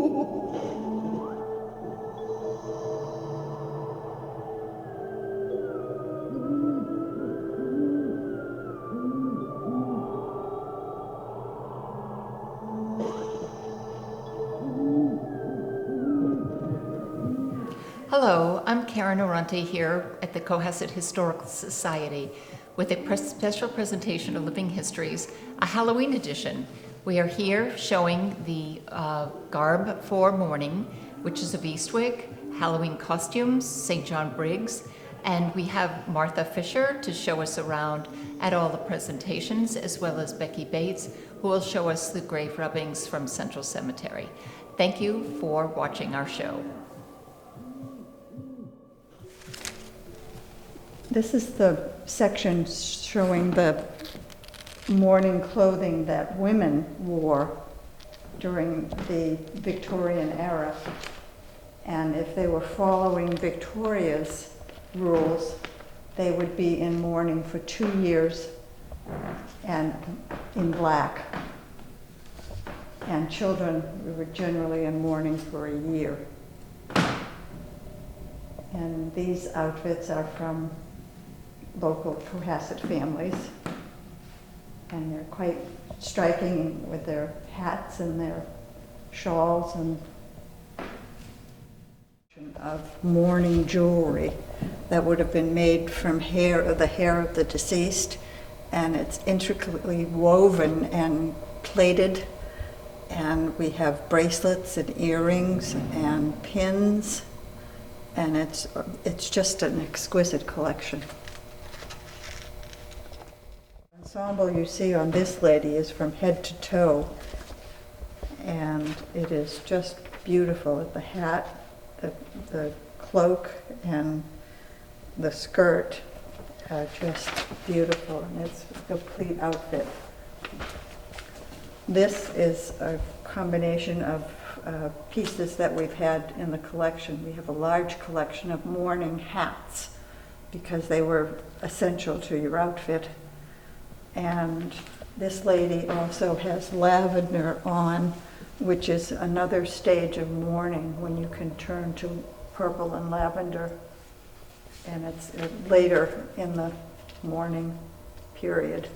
Hello, I'm Golden Oronte here at the Cohasset Historical Society with a special presentation of Living Histories, a Halloween edition. We are here showing the garb for mourning, Witches of Eastwick, Halloween costumes, St. John Briggs, and we have Martha Fisher to show us around at all the presentations, as well as Becky Bates, who will show us the grave rubbings from Central Cemetery. Thank you for watching our show. This is the section showing the mourning clothing that women wore during the Victorian era. And if they were following Victoria's rules, they would be in mourning for 2 years and in black. And children were generally in mourning for a year. And these outfits are from local Cohasset families, and they're quite striking with their hats and their shawls and of mourning jewelry that would have been made from the hair of the deceased, and it's intricately woven and plaited, and we have bracelets and earrings and pins, and it's just an exquisite collection. The ensemble you see on this lady is from head to toe, and it is just beautiful. The hat, the cloak, and the skirt are just beautiful, and it's a complete outfit. This is a combination of pieces that we've had in the collection. We have a large collection of mourning hats because they were essential to your outfit. And this lady also has lavender on, which is another stage of mourning when you can turn to purple and lavender. And it's later in the mourning period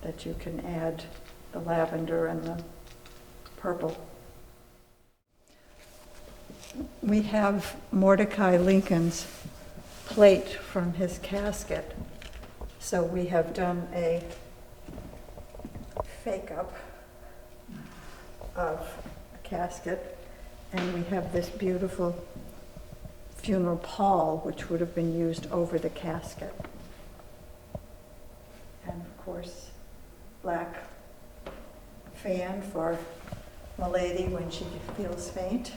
that you can add the lavender and the purple. We have Mordecai Lincoln's plate from his casket. So we have done a fake-up of a casket, and we have this beautiful funeral pall, which would have been used over the casket. And of course, black fan for Milady when she feels faint.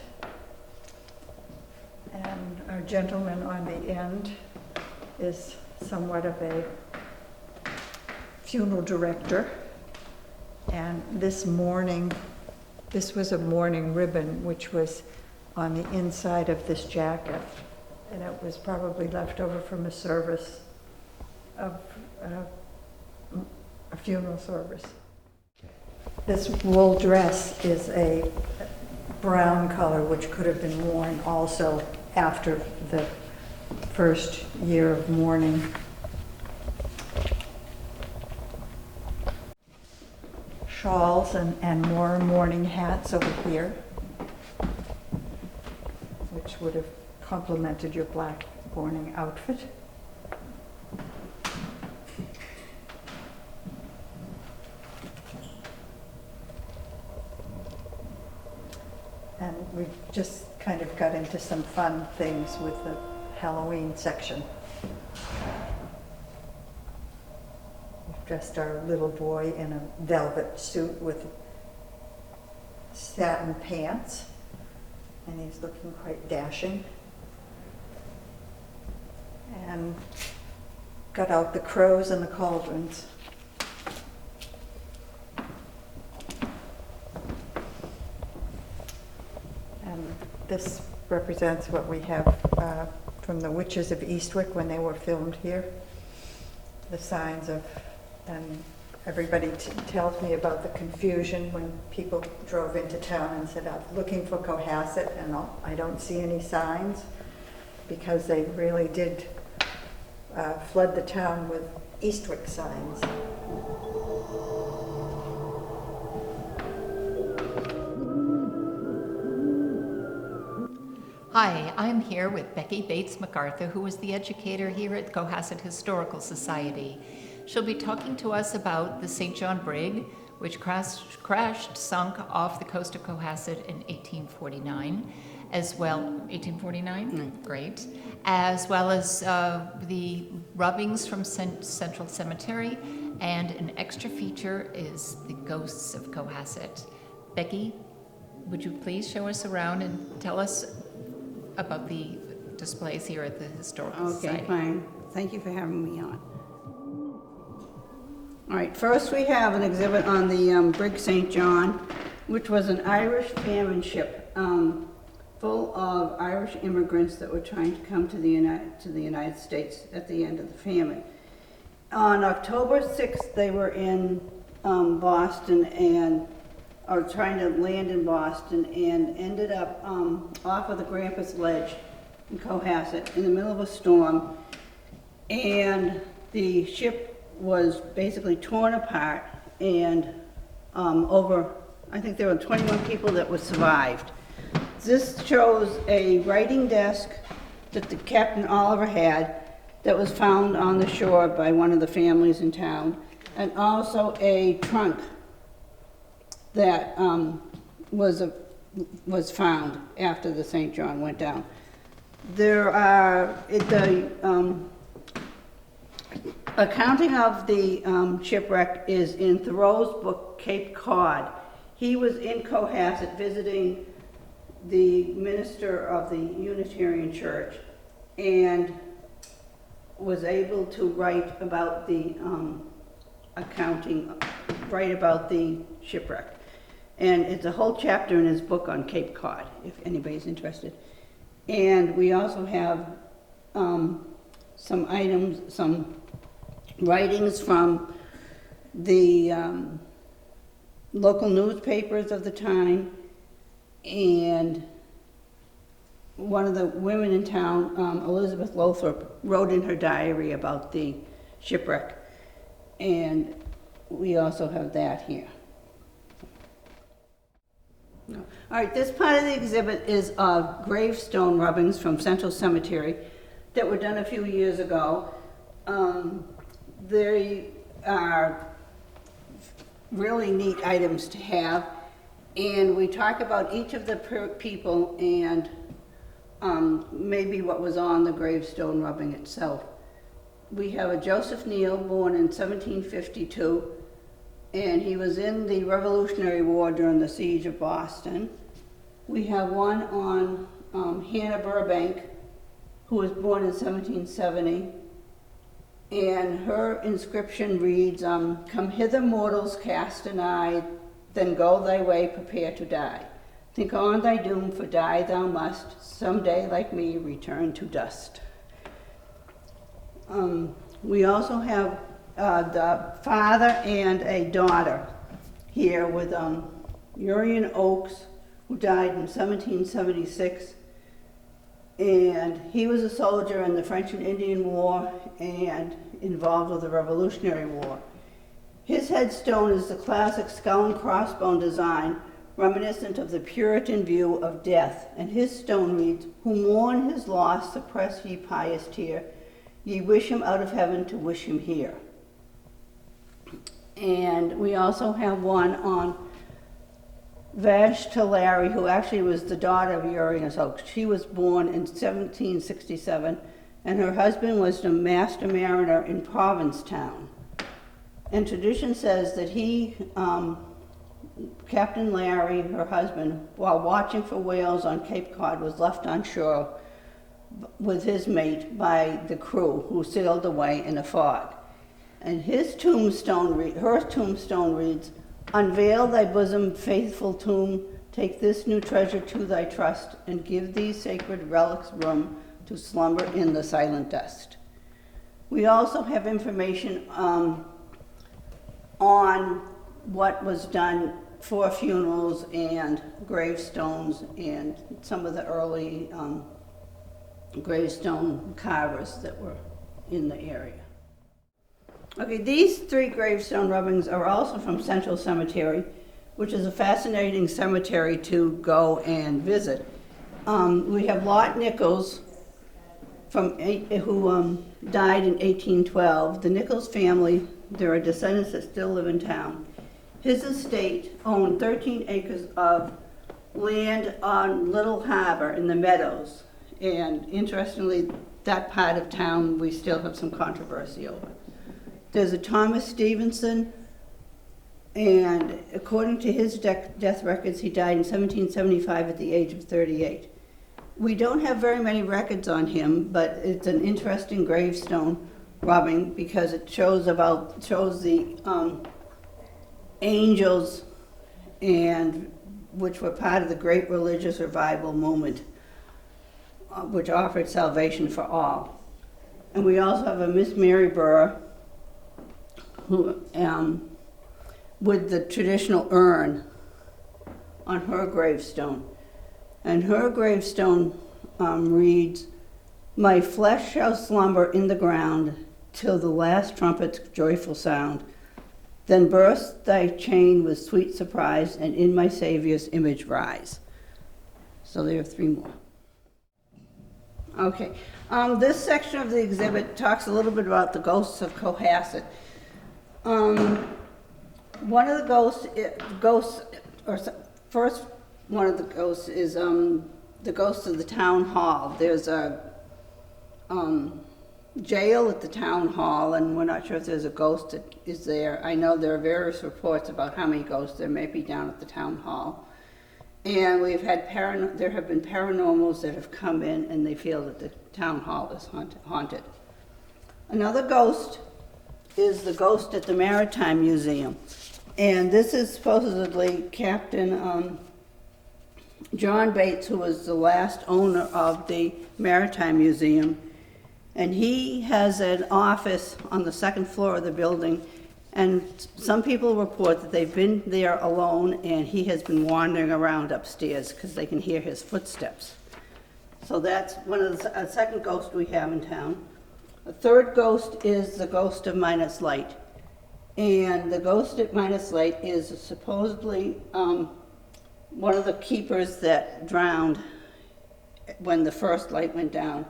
And our gentleman on the end is somewhat of a funeral director. And this was a mourning ribbon which was on the inside of this jacket, and it was probably left over from a service of a funeral service. This wool dress is a brown color which could have been worn also after the first year of mourning. Shawls and more mourning hats over here, which would have complemented your black mourning outfit. And we just kind of got into some fun things with the Halloween section. We've dressed our little boy in a velvet suit with satin pants, and he's looking quite dashing. And got out the crows and the cauldrons. And this represents what we have from the Witches of Eastwick when they were filmed here. The signs of, and everybody tells me about the confusion when people drove into town and said, I'm looking for Cohasset, and I don't see any signs, because they really did flood the town with Eastwick signs. Hi, I'm here with Becky Bates MacArthur, who is the educator here at Cohasset Historical Society. She'll be talking to us about the St. John brig, which sunk off the coast of Cohasset in 1849, as well, 1849? Great. As well as the rubbings from Central Cemetery, and an extra feature is the ghosts of Cohasset. Becky, would you please show us around and tell us about the displays here at the Historical Society? Okay, fine. Thank you for having me on. All right, first we have an exhibit on the brig St. John, which was an Irish famine ship full of Irish immigrants that were trying to come to the United States at the end of the famine. On October 6th, they were in Boston or trying to land in Boston, and ended up off of the Grampus Ledge in Cohasset in the middle of a storm, and the ship was basically torn apart, and I think there were 21 people that were survived. This shows a writing desk that the Captain Oliver had that was found on the shore by one of the families in town, and also a trunk that was found after the St. John went down. The accounting of the shipwreck is in Thoreau's book, Cape Cod. He was in Cohasset visiting the minister of the Unitarian Church, and was able to write about the write about the shipwreck. And it's a whole chapter in his book on Cape Cod, if anybody's interested. And we also have some writings from the local newspapers of the time, and one of the women in town, Elizabeth Lothrop, wrote in her diary about the shipwreck. And we also have that here. All right, this part of the exhibit is gravestone rubbings from Central Cemetery that were done a few years ago. They are really neat items to have, and we talk about each of the people and maybe what was on the gravestone rubbing itself. We have a Joseph Neal, born in 1752, and he was in the Revolutionary War during the siege of Boston. We have one on Hannah Burbank, who was born in 1770, and her inscription reads, "Come hither, mortals, cast an eye, then go thy way, prepare to die. Think on thy doom, for die thou must, some day like me return to dust." We also have the father and a daughter here with Urian Oakes, who died in 1776, and he was a soldier in the French and Indian War and involved with the Revolutionary War. His headstone is the classic skull and crossbone design, reminiscent of the Puritan view of death, and his stone reads, "Who mourn his loss, suppress ye pious tear, ye wish him out of heaven to wish him here." And we also have one on Vashti Larry, who actually was the daughter of Urian Oakes. She was born in 1767, and her husband was the master mariner in Provincetown. And tradition says that he, Captain Larry, her husband, while watching for whales on Cape Cod, was left on shore with his mate by the crew, who sailed away in a fog. And her tombstone reads, "Unveil thy bosom, faithful tomb, take this new treasure to thy trust, and give these sacred relics room to slumber in the silent dust." We also have information on what was done for funerals and gravestones and some of the early gravestone carvers that were in the area. Okay, these 3 gravestone rubbings are also from Central Cemetery, which is a fascinating cemetery to go and visit. We have Lot Nichols who died in 1812. The Nichols family, there are descendants that still live in town. His estate owned 13 acres of land on Little Harbor in the Meadows. And interestingly, that part of town we still have some controversy over. There's a Thomas Stevenson, and according to his death records, he died in 1775 at the age of 38. We don't have very many records on him, but it's an interesting gravestone rubbing because it shows the angels, and which were part of the great religious revival movement, which offered salvation for all. And we also have a Miss Mary Burr, who with the traditional urn on her gravestone. And her gravestone reads, "My flesh shall slumber in the ground till the last trumpet's joyful sound. Then burst thy chain with sweet surprise, and in my Savior's image rise." So there are 3 more. Okay, this section of the exhibit talks a little bit about the ghosts of Cohasset. One of the first one of the ghosts is the ghost of the town hall. There's a jail at the town hall, and we're not sure if there's a ghost that is there. I know there are various reports about how many ghosts there may be down at the town hall. And there have been paranormals that have come in, and they feel that the town hall is haunted. Another ghost is the ghost at the Maritime Museum. And this is supposedly Captain John Bates, who was the last owner of the Maritime Museum. And he has an office on the 2nd floor of the building. And some people report that they've been there alone, and he has been wandering around upstairs because they can hear his footsteps. So that's one of the second ghost we have in town. The third ghost is the ghost of Minas Light. And the ghost at Minas Light is supposedly one of the keepers that drowned when the first light went down.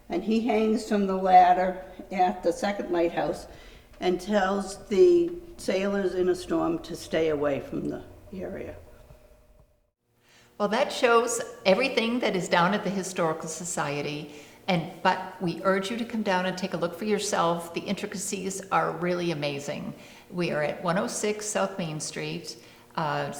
And he hangs from the ladder at the 2nd lighthouse and tells the sailors in a storm to stay away from the area. Well, that shows everything that is down at the Historical Society, but we urge you to come down and take a look for yourself. The intricacies are really amazing. We are at 106 South Main Street, and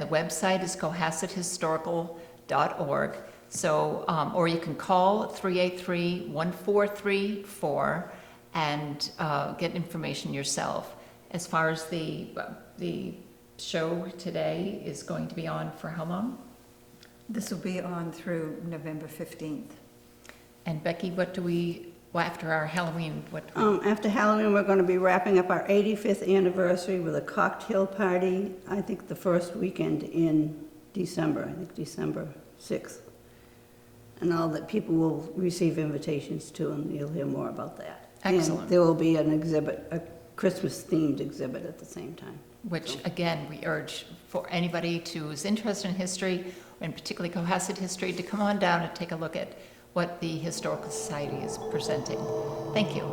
the website is cohassethistorical.org. So, or you can call 383-1434 and get information yourself. As far as the show today is going to be on for how long? This will be on through November 15th. And Becky, after our Halloween, After Halloween, we're going to be wrapping up our 85th anniversary with a cocktail party, I think the first weekend in December, I think December 6th. And all that people will receive invitations to, and you'll hear more about that. Excellent. And there will be an exhibit, a Christmas-themed exhibit at the same time. which again, we urge for anybody who is interested in history, and particularly Cohasset history, to come on down and take a look at what the Historical Society is presenting. Thank you.